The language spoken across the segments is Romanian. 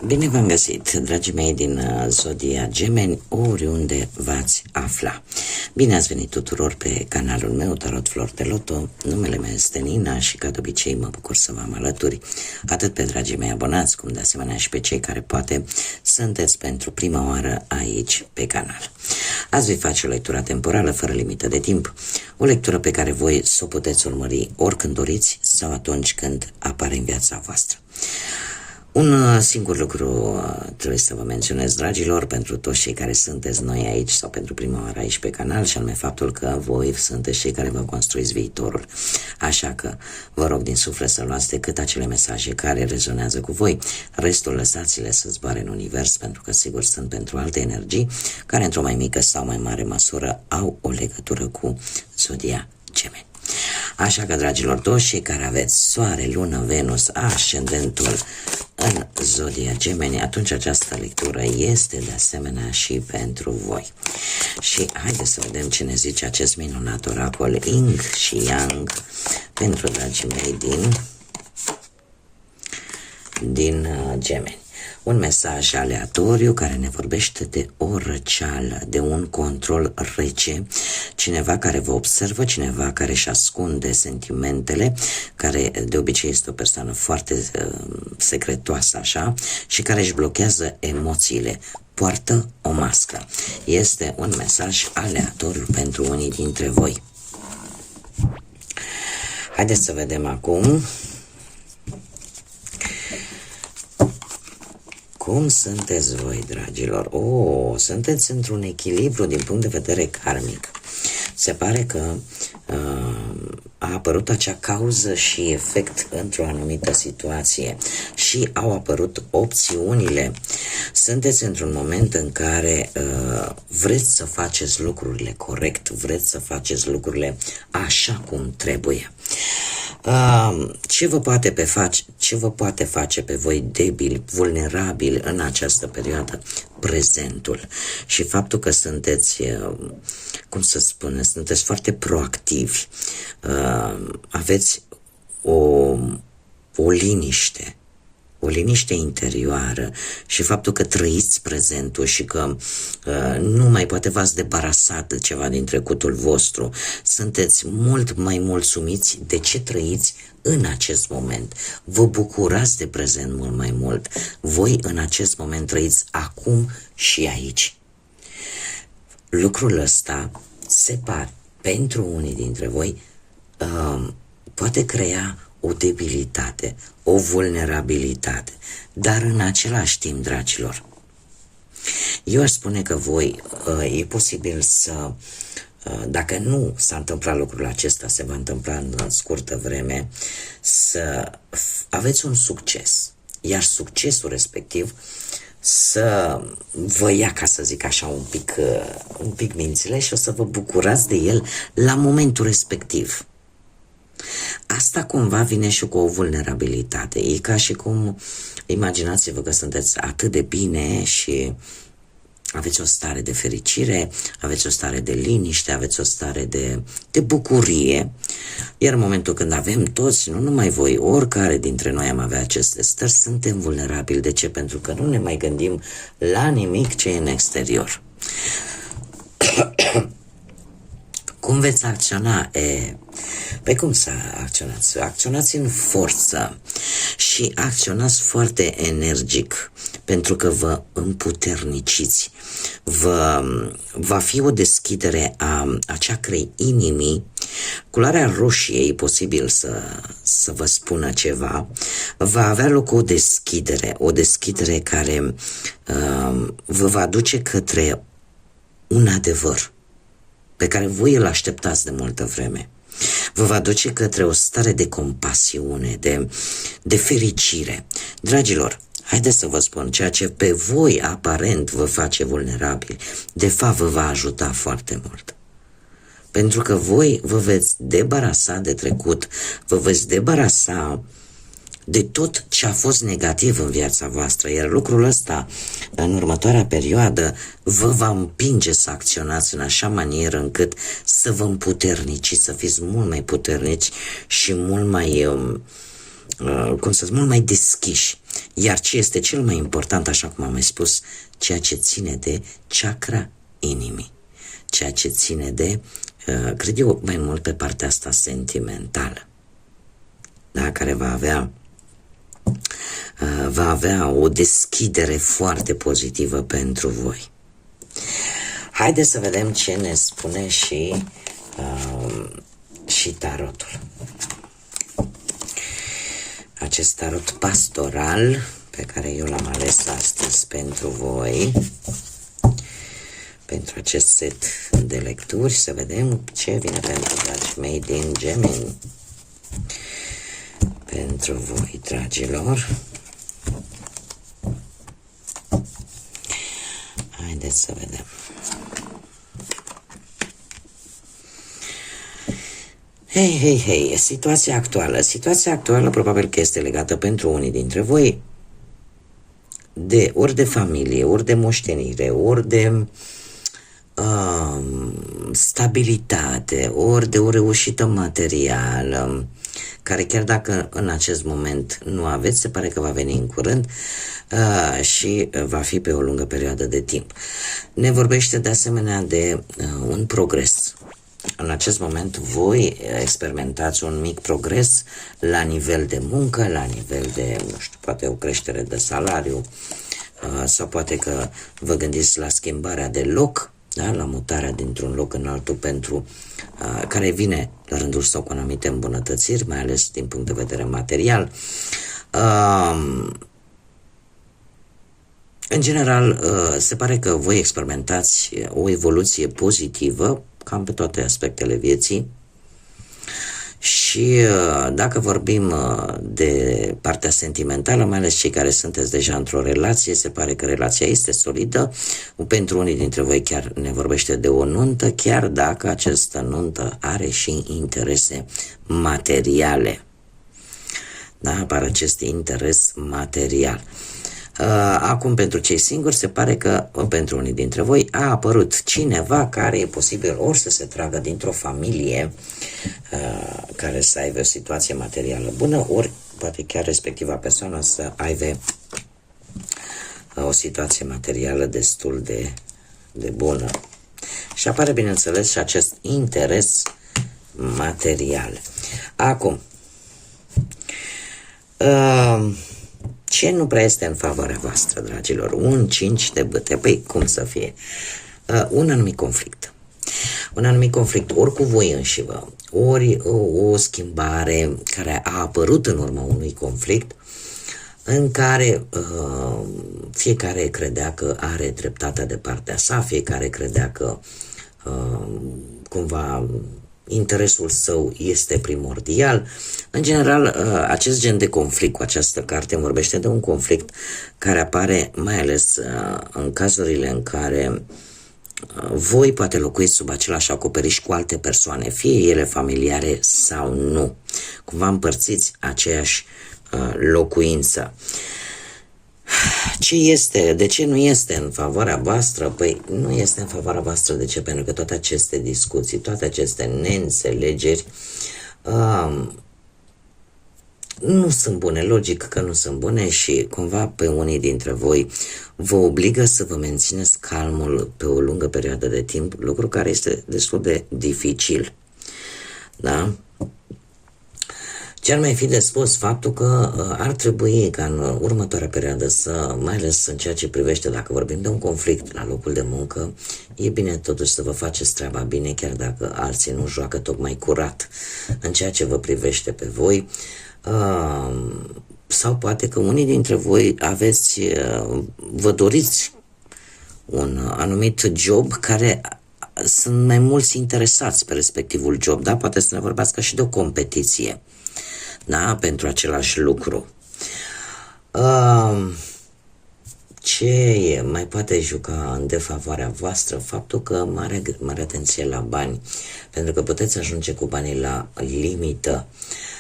Bine v-am găsit, dragii mei din Zodia Gemeni, oriunde v-ați afla. Bine ați venit tuturor pe canalul meu, Tarot Flor de Loto. Numele meu este Nina și ca de obicei mă bucur să vă am alături, atât pe dragii mei abonați, cum de asemenea și pe cei care poate sunteți pentru prima oară aici pe canal. Azi voi face o lectură temporală fără limită de timp, o lectură pe care voi să o puteți urmări oricând doriți sau atunci când apare în viața voastră. Un singur lucru trebuie să vă menționez, dragilor, pentru toți cei care sunteți noi aici sau pentru prima oară aici pe canal, și anume faptul că voi sunteți cei care vă construiți viitorul. Așa că vă rog din suflet să luați decât acele mesaje care rezonează cu voi, restul lăsați-le să zboare în univers, pentru că sigur sunt pentru alte energii care într-o mai mică sau mai mare măsură au o legătură cu Zodia Gemeni. Așa că, dragilor, toți cei care aveți Soare, Lună, Venus, Ascendentul în Zodia Gemeni, atunci această lectură este de asemenea și pentru voi. Și haideți să vedem ce ne zice acest minunat oracol Yin și Yang pentru dragii mei din Gemeni. Un mesaj aleatoriu care ne vorbește de o răceală, de un control rece, cineva care vă observă, cineva care își ascunde sentimentele, care de obicei este o persoană foarte secretoasă așa și care își blochează emoțiile. Poartă o mască. Este un mesaj aleatoriu pentru unii dintre voi. Haideți să vedem acum cum sunteți voi, dragilor. Sunteți într-un echilibru din punct de vedere karmic. Se pare că a apărut acea cauză și efect într-o anumită situație și au apărut opțiunile. Sunteți într-un moment în care vreți să faceți lucrurile corect, vreți să faceți lucrurile așa cum trebuie. Ce vă poate face pe voi debili, vulnerabili în această perioadă? Prezentul și faptul că sunteți, cum să spun, sunteți foarte proactivi, aveți o liniște interioară și faptul că trăiți prezentul și că nu mai poate v-ați debarasat de ceva din trecutul vostru, sunteți mult mai mulțumiți de ce trăiți în acest moment. Vă bucurați de prezent mult mai mult. Voi în acest moment trăiți acum și aici. Lucrul ăsta se pare pentru unii dintre voi poate crea o debilitate, o vulnerabilitate, dar în același timp, dragilor, eu aș spune că voi e posibil să, dacă nu s-a întâmplat lucrul acesta, se va întâmpla în scurtă vreme, să aveți un succes, iar succesul respectiv să vă ia, ca să zic așa, un pic mințile și o să vă bucurați de el la momentul respectiv. Asta cumva vine și cu o vulnerabilitate. E ca și cum, imaginați-vă că sunteți atât de bine și aveți o stare de fericire, aveți o stare de liniște, aveți o stare de bucurie. Iar în momentul când avem toți, nu numai voi, oricare dintre noi am avea aceste stări, suntem vulnerabili. De ce? Pentru că nu ne mai gândim la nimic ce e în exterior. Cum veți acționa? Păi cum să acționați? Acționați în forță și acționați foarte energic, pentru că vă împuterniciți. Va fi o deschidere a ceacrei inimii. Culoarea roșie e posibil să vă spună ceva. Va avea loc o deschidere care vă va duce către un adevăr pe care voi îl așteptați de multă vreme. Vă va duce către o stare de compasiune, de fericire. Dragilor, haideți să vă spun, ceea ce pe voi aparent vă face vulnerabili, de fapt vă va ajuta foarte mult. Pentru că voi vă veți debarasa de trecut, vă veți debarasa de tot ce a fost negativ în viața voastră, iar lucrul ăsta în următoarea perioadă vă va împinge să acționați în așa manieră încât să vă împuterniciți, să fiți mult mai puternici și mult mai cum să spun, mult mai deschiși. Iar ce este cel mai important, așa cum am mai spus, ceea ce ține de chakra inimii, ceea ce ține de, cred eu, mai mult pe partea asta sentimentală, da? Care va avea o deschidere foarte pozitivă pentru voi. Haideți să vedem ce ne spune și tarotul. Acest tarot pastoral pe care eu l-am ales astăzi pentru voi, pentru acest set de lecturi, să vedem ce vine pentru dragii mei din Gemeni. Pentru voi, dragilor. Haideți să vedem. Hei, situația actuală probabil că este legată pentru unii dintre voi de ori de familie, ori de moștenire, ori de stabilitate, ori de o reușită materială, care chiar dacă în acest moment nu aveți, se pare că va veni în curând și va fi pe o lungă perioadă de timp. Ne vorbește de asemenea de un progres. În acest moment voi experimentați un mic progres la nivel de muncă, la nivel de, nu știu, poate o creștere de salariu sau poate că vă gândiți la schimbarea de loc, da? La mutarea dintr-un loc în altul pentru care vine la rândul său cu anumite îmbunătățiri, mai ales din punct de vedere material. În general, se pare că voi experimentați o evoluție pozitivă cam pe toate aspectele vieții și dacă vorbim de partea sentimentală, mai ales cei care sunteți deja într-o relație, se pare că relația este solidă. Pentru unii dintre voi chiar ne vorbește de o nuntă, chiar dacă această nuntă are și interese materiale. Da, apare acest interes material. Acum, pentru cei singuri, se pare că pentru unii dintre voi a apărut cineva care e posibil ori să se tragă dintr-o familie care să aibă o situație materială bună, ori poate chiar respectiva persoană să aibă o situație materială destul de bună. Și apare, bineînțeles, și acest interes material. Acum, ce nu prea este în favoarea voastră, dragilor? Un 5 de bâte. Păi, cum să fie? Un anumit conflict. Un anumit conflict ori cu voi înșivă, ori o schimbare care a apărut în urma unui conflict în care fiecare credea că are dreptatea de partea sa, fiecare credea că cumva interesul său este primordial. În general, acest gen de conflict cu această carte vorbește de un conflict care apare mai ales în cazurile în care voi poate locuiți sub același acoperiș cu alte persoane, fie ele familiare sau nu. Cumva împărțiți aceeași locuință. Ce este? De ce nu este în favoarea voastră? Păi nu este în favoarea voastră. De ce? Pentru că toate aceste discuții, toate aceste neînțelegeri nu sunt bune, logic că nu sunt bune și cumva pe unii dintre voi vă obligă să vă mențineți calmul pe o lungă perioadă de timp, lucru care este destul de dificil. Da? Ce ar mai fi de spus? Faptul că ar trebui ca în următoarea perioadă să, mai ales în ceea ce privește, dacă vorbim de un conflict la locul de muncă, e bine totuși să vă faceți treaba bine, chiar dacă alții nu joacă tocmai curat în ceea ce vă privește pe voi. Sau poate că unii dintre voi vă doriți un anumit job care sunt mai mulți interesați pe respectivul job, da? Poate să ne vorbească și de o competiție, da? Pentru același lucru. Ce mai poate juca în defavoarea voastră? Faptul că mare atenție la bani, pentru că puteți ajunge cu banii la limită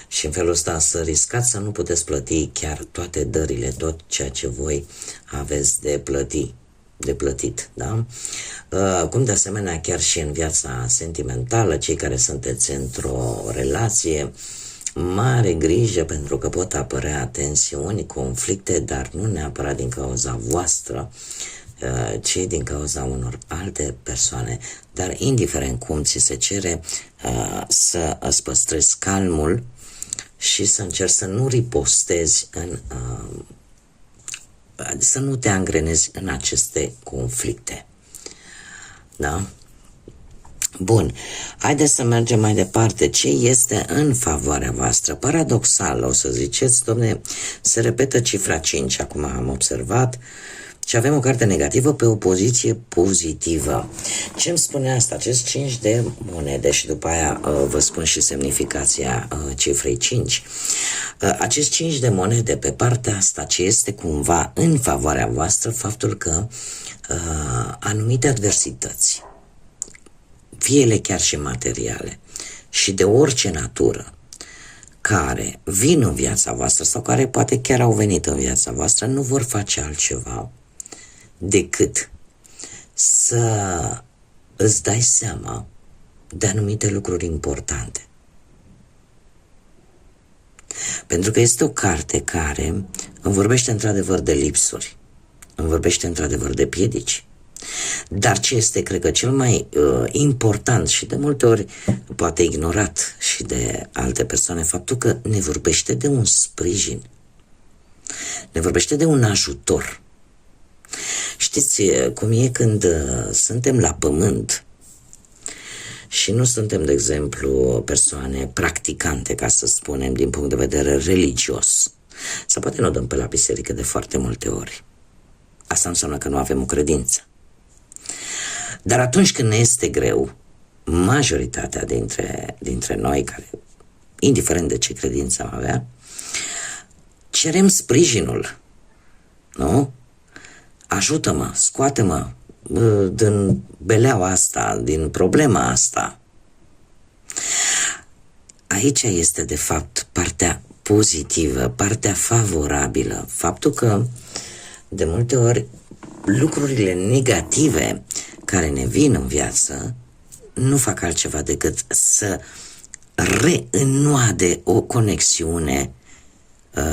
și în felul ăsta să riscați să nu puteți plăti chiar toate dările, tot ceea ce voi aveți de plătit, da? Cum de asemenea chiar și în viața sentimentală, cei care sunteți într-o relație, mare grijă pentru că pot apărea tensiuni, conflicte, dar nu neapărat din cauza voastră, ci din cauza unor alte persoane. Dar indiferent cum ți se cere să îți păstrezi calmul și să încerci să nu ripostezi să nu te angrenezi în aceste conflicte. Da? Bun, haideți să mergem mai departe. Ce este în favoarea voastră? Paradoxal, o să ziceți, domne, se repetă cifra 5, acum am observat, și avem o carte negativă pe o poziție pozitivă. Ce îmi spune asta? Acest 5 de monede, și după aia vă spun și semnificația cifrei 5. Acest 5 de monede, pe partea asta, ce este cumva în favoarea voastră, faptul că anumite adversități, fie ele chiar și materiale și de orice natură, care vin în viața voastră sau care poate chiar au venit în viața voastră, nu vor face altceva decât să îți dai seama de anumite lucruri importante. Pentru că este o carte care îmi vorbește într-adevăr de lipsuri, îmi vorbește într-adevăr de piedici. Dar ce este, cred că, cel mai important și de multe ori poate ignorat și de alte persoane, faptul că ne vorbește de un sprijin, ne vorbește de un ajutor. Știți cum e când suntem la pământ și nu suntem, de exemplu, persoane practicante, ca să spunem, din punct de vedere religios, sau poate nu dăm pe la biserică de foarte multe ori. Asta înseamnă că nu avem o credință. Dar atunci când ne este greu, majoritatea dintre noi, care, indiferent de ce credință am avea, cerem sprijinul, nu? Ajută-mă, scoate-mă din beleaua asta, din problema asta. Aici este, de fapt, partea pozitivă, partea favorabilă. Faptul că, de multe ori, lucrurile negative care ne vin în viață nu fac altceva decât să reînnoade o conexiune,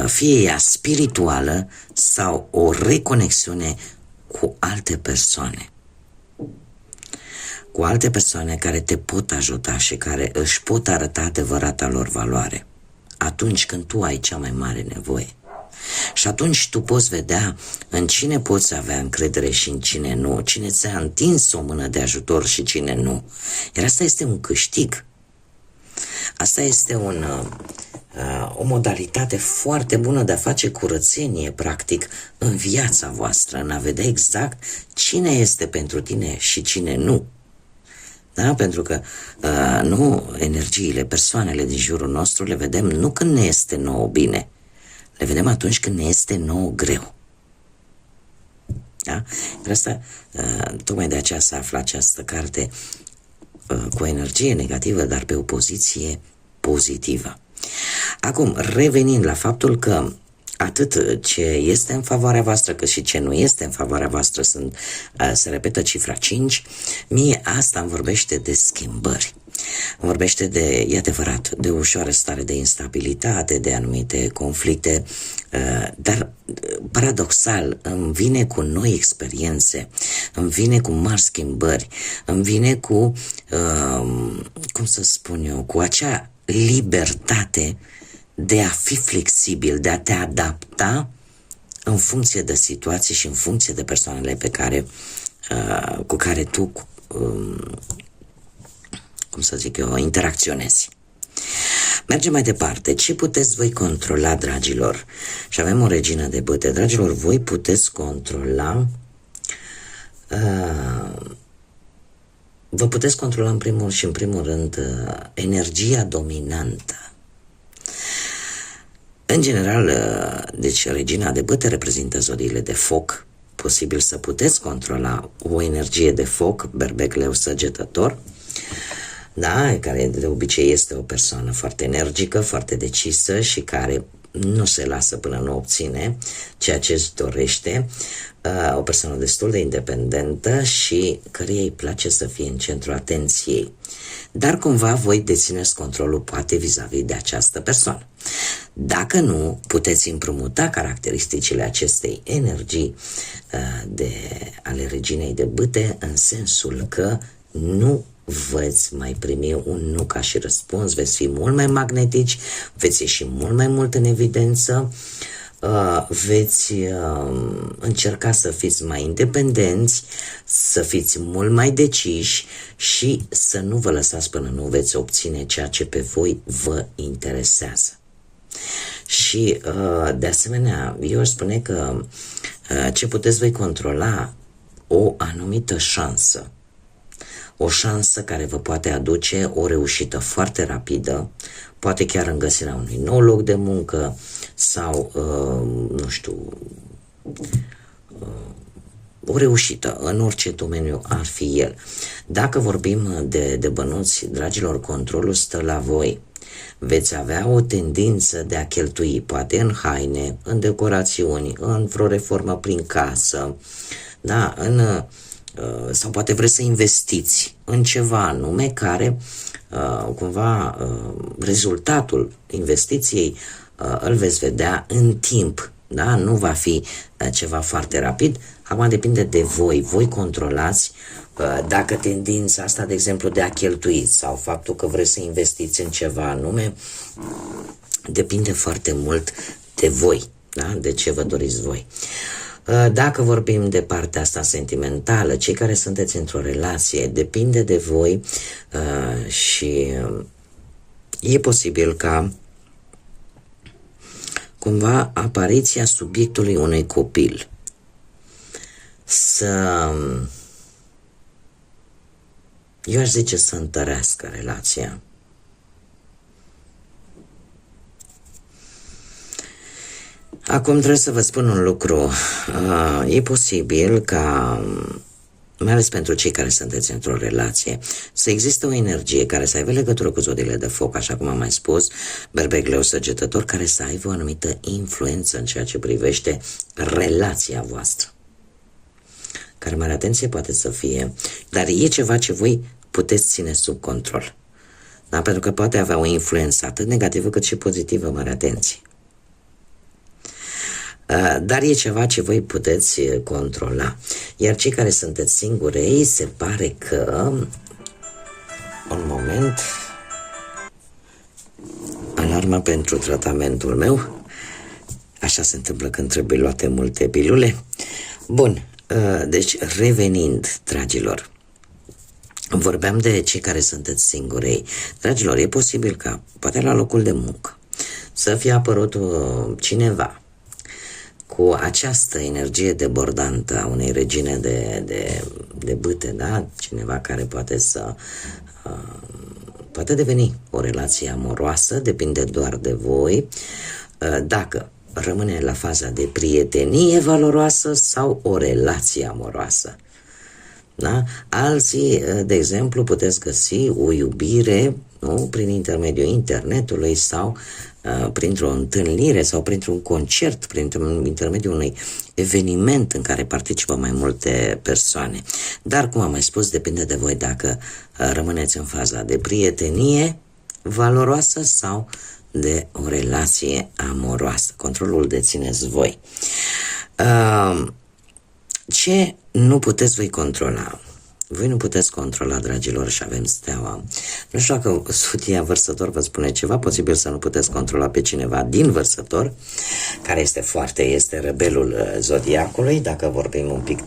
fie ea spirituală sau o reconexiune cu alte persoane. Cu alte persoane care te pot ajuta și care își pot arăta adevărata lor valoare atunci când tu ai cea mai mare nevoie. Și atunci tu poți vedea în cine poți avea încredere și în cine nu, cine ți-a întins o mână de ajutor și cine nu. Iar asta este un câștig. Asta este o modalitate foarte bună de a face curățenie, practic, în viața voastră, în a vedea exact cine este pentru tine și cine nu. Da? Pentru că nu energiile, persoanele din jurul nostru le vedem nu când ne este nouă bine, le vedem atunci când ne este nouă greu. Da? Iar asta, tocmai de aceea se află această carte cu o energie negativă, dar pe o poziție pozitivă. Acum, revenind la faptul că atât ce este în favoarea voastră cât și ce nu este în favoarea voastră se repetă cifra 5, mie asta îmi vorbește de schimbări. Îmi vorbește de, e adevărat, de o ușoară stare de instabilitate, de anumite conflicte, dar paradoxal îmi vine cu noi experiențe, îmi vine cu mari schimbări, îmi vine cu, cum să spun eu, cu acea libertate de a fi flexibil, de a te adapta în funcție de situații și în funcție de persoanele cu care tu, cum să zic eu, interacționezi. Mergem mai departe. Ce puteți voi controla, dragilor? Și avem o regină de bâte. Dragilor, voi puteți controla vă puteți controla în primul rând energia dominantă. În general, deci regina de bâte reprezintă zodiile de foc. Posibil să puteți controla o energie de foc, berbec, leu, săgetător, da, care de obicei este o persoană foarte energică, foarte decisă și care nu se lasă până nu obține ceea ce își dorește, o persoană destul de independentă și căreia îi place să fie în centrul atenției. Dar cumva voi dețineți controlul poate vis-a-vis de această persoană. Dacă nu, puteți împrumuta caracteristicile acestei energii ale reginei de bâte în sensul că nu veți mai primi un nu ca și răspuns, veți fi mult mai magnetici, veți ieși mult mai mult în evidență, veți încerca să fiți mai independenți, să fiți mult mai deciși și să nu vă lăsați până nu veți obține ceea ce pe voi vă interesează. Și de asemenea, eu aș spune că ce puteți voi controla o anumită șansă. O șansă care vă poate aduce o reușită foarte rapidă, poate chiar în găsirea unui nou loc de muncă sau, nu știu, o reușită în orice domeniu ar fi el. Dacă vorbim de bănuți, dragilor, controlul stă la voi. Veți avea o tendință de a cheltui, poate în haine, în decorațiuni, în vreo reformă prin casă, da, sau poate vreți să investiți în ceva anume care cumva rezultatul investiției îl veți vedea în timp, da? Nu va fi ceva foarte rapid. Acum depinde de voi, voi controlați dacă tendința asta, de exemplu, de a cheltui sau faptul că vreți să investiți în ceva anume, depinde foarte mult de voi, da? De ce vă doriți voi. Dacă vorbim de partea asta sentimentală, cei care sunteți într-o relație, depinde de voi și e posibil ca cumva apariția subiectului unui copil eu aș zice să întărească relația. Acum trebuie să vă spun un lucru. E posibil ca, mai ales pentru cei care sunteți într-o relație, să există o energie care să aibă legătură cu zodiile de foc, așa cum am mai spus, berbec, leu, săgetător, care să aibă o anumită influență în ceea ce privește relația voastră. Care, mare atenție, poate să fie, dar e ceva ce voi puteți ține sub control. Da? Pentru că poate avea o influență atât negativă cât și pozitivă, mare atenție. Dar e ceva ce voi puteți controla. Iar cei care sunteți singuri, se pare că un moment, alarma pentru tratamentul meu, așa se întâmplă când trebuie luate multe pilule. Bun, deci revenind, dragilor, vorbeam de cei care sunteți singuri. Dragilor, e posibil ca, poate la locul de muncă, să fie apărut cineva cu această energie debordantă a unei regine de bâte, da? Cineva care poate deveni o relație amoroasă, depinde doar de voi, dacă rămâne la faza de prietenie valoroasă sau o relație amoroasă. Da? Alții, de exemplu, puteți găsi o iubire, nu? Prin intermediul internetului sau printr-o întâlnire sau printr-un concert, prin intermediul unui eveniment în care participă mai multe persoane. Dar, cum am mai spus, depinde de voi dacă rămâneți în faza de prietenie valoroasă sau de o relație amoroasă. Controlul dețineți voi. Ce nu puteți voi controla? Voi nu puteți controla, dragilor, și avem steaua. Nu știu dacă soția Vărsător vă spune ceva, posibil să nu puteți controla pe cineva din Vărsător, care este rebelul zodiacului, dacă vorbim un pic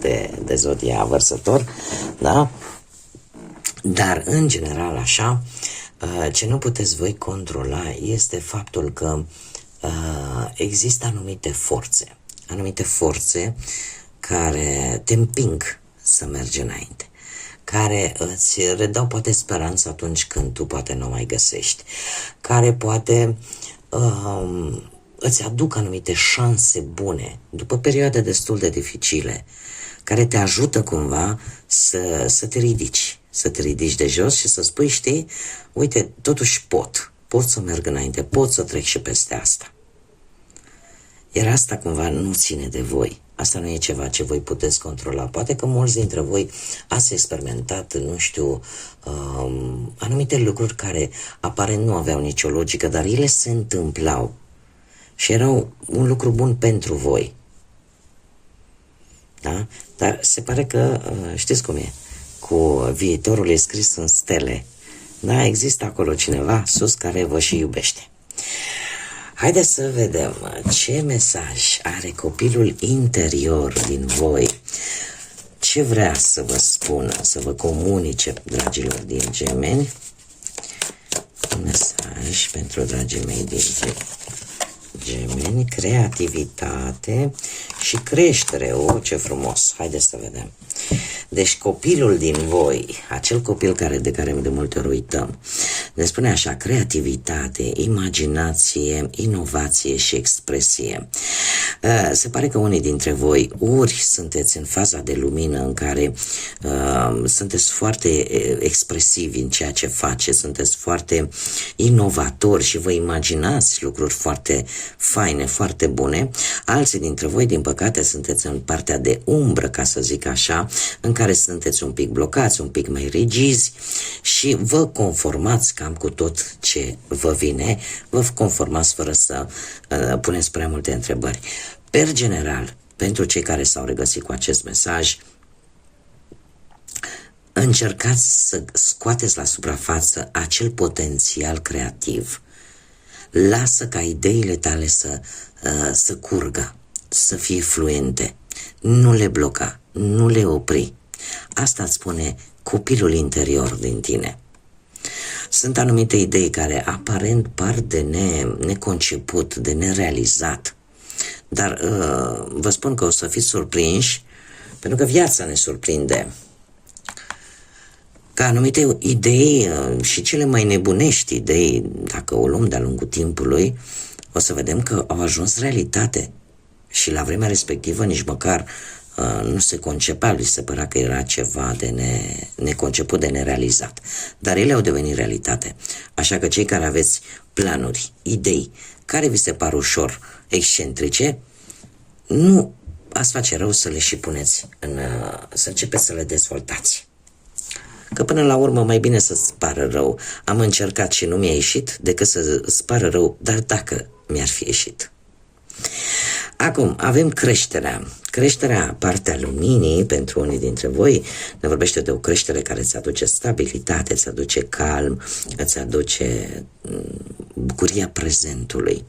de zodia Vărsător, da? Dar, în general, așa, ce nu puteți voi controla este faptul că există anumite forțe care te împing să mergi înainte, care îți redau poate speranță atunci când tu poate nu o mai găsești, care poate îți aduc anumite șanse bune după perioade destul de dificile, care te ajută cumva să te ridici de jos și să spui, știi, uite, totuși pot să merg înainte, pot să trec și peste asta. Iar asta cumva nu ține de voi. Asta nu e ceva ce voi puteți controla. Poate că mulți dintre voi ați experimentat, nu știu, anumite lucruri care aparent nu aveau nicio logică, dar ele se întâmplau și erau un lucru bun pentru voi. Da? Dar se pare că, știți cum e, cu viitorul e scris în stele. Da, există acolo cineva sus care vă și iubește. Haideți să vedem ce mesaj are copilul interior din voi, ce vrea să vă spună, să vă comunice, dragilor din Gemeni. Un mesaj pentru dragii mei din Gemeni, creativitate și creștere. O, ce frumos! Haideți să vedem. Deci copilul din voi, acel copil de care de multe ori uităm, ne spune așa: creativitate, imaginație, inovație și expresie. Se pare că unii dintre voi ori sunteți în faza de lumină în care sunteți foarte expresivi în ceea ce faceți, sunteți foarte inovatori și vă imaginați lucruri foarte faine, foarte bune. Alții dintre voi, din păcate, sunteți în partea de umbră, ca să zic așa, în care sunteți un pic blocați, un pic mai rigizi și vă conformați cam cu tot ce vă vine, vă conformați fără să puneți prea multe întrebări. Per general, pentru cei care s-au regăsit cu acest mesaj, încercați să scoateți la suprafață acel potențial creativ. Lasă ca ideile tale să curgă, să fie fluente. Nu le bloca, nu le opri. Asta îți spune copilul interior din tine. Sunt anumite idei care aparent par de neconceput, de nerealizat, dar vă spun că o să fiți surprinși, pentru că viața ne surprinde. Că anumite idei și cele mai nebunești idei, dacă o luăm de-a lungul timpului, o să vedem că au ajuns realitate. Și la vremea respectivă nici măcar nu se concepea, li se părea că era ceva de neconceput, de nerealizat. Dar ele au devenit realitate. Așa că cei care aveți planuri, idei, care vi se par ușor excentrice, nu ați face rău să le și puneți să începeți să le dezvoltați. Că până la urmă mai bine să-ți pară rău. Am încercat și nu mi-a ieșit decât să-ți pară rău, dar dacă mi-ar fi ieșit. Acum, avem creșterea. Creșterea, partea luminii, pentru unii dintre voi, ne vorbește de o creștere care îți aduce stabilitate, îți aduce calm, îți aduce bucuria prezentului.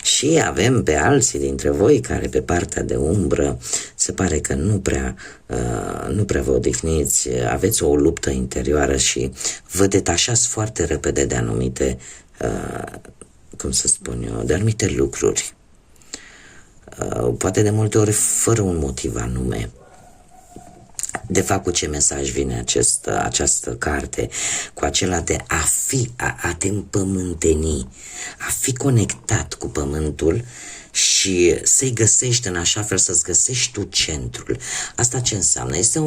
Și avem pe alții dintre voi care pe partea de umbră se pare că nu prea vă odihniți, aveți o luptă interioară și vă detașați foarte repede de anumite, de anumite lucruri. Poate de multe ori fără un motiv anume. De fapt, cu ce mesaj vine această carte? Cu acela de a te împământeni, a fi conectat cu pământul și să-i găsești în așa fel, să-ți găsești tu centrul. Asta ce înseamnă? Este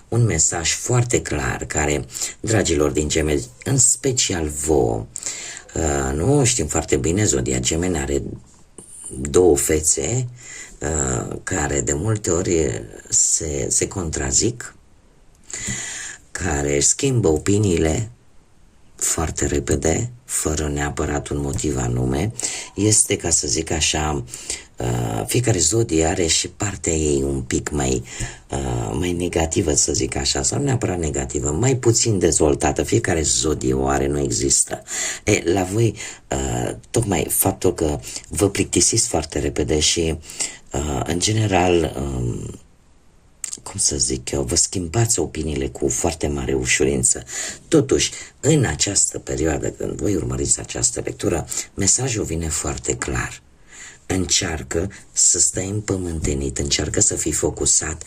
un mesaj foarte clar care, dragilor din Gemeni, în special vouă, nu știm foarte bine, zodia Gemeni are două fețe care de multe ori se contrazic, care își schimbă opiniile foarte repede, fără neapărat un motiv anume. Este, ca să zic așa, fiecare zodie are și partea ei un pic mai negativă, să zic așa, sau neapărat negativă, mai puțin dezvoltată. Fiecare zodie o are, nu există. La voi, tocmai faptul că vă plictisiți foarte repede și, în general, cum să zic eu, vă schimbați opiniile cu foarte mare ușurință. Totuși, în această perioadă, când voi urmăriți această lectură, mesajul vine foarte clar. Încearcă să stai împământenit, încearcă să fii focusat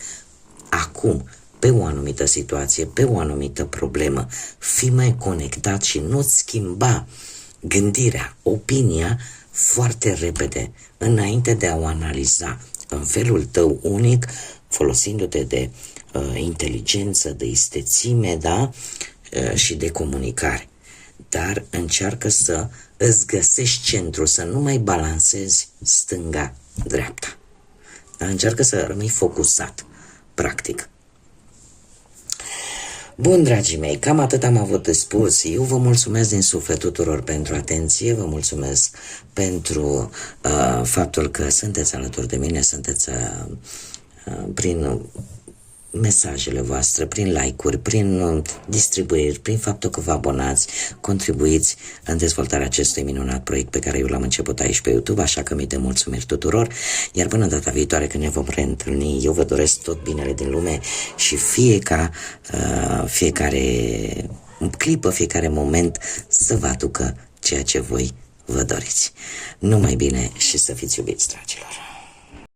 acum pe o anumită situație, pe o anumită problemă. Fii mai conectat și nu-ți schimba gândirea, opinia foarte repede, înainte de a o analiza în felul tău unic, folosindu-te de inteligență, de istețime, da? Și de comunicare. Dar încearcă să îți găsești centrul, să nu mai balansezi stânga, dreapta. Dar încearcă să rămâi focusat, practic. Bun, dragii mei, cam atât am avut de spus. Eu vă mulțumesc din suflet tuturor pentru atenție, vă mulțumesc pentru faptul că sunteți alături de mine, sunteți prin mesajele voastre, prin like-uri, prin distribuiri, prin faptul că vă abonați, contribuiți în dezvoltarea acestui minunat proiect pe care eu l-am început aici pe YouTube, așa că mii de mulțumiri tuturor, iar până data viitoare când ne vom reîntâlni, eu vă doresc tot binele din lume și fiecare clipă, fiecare moment să vă aducă ceea ce voi vă doriți. Numai bine și să fiți iubiți, dragilor!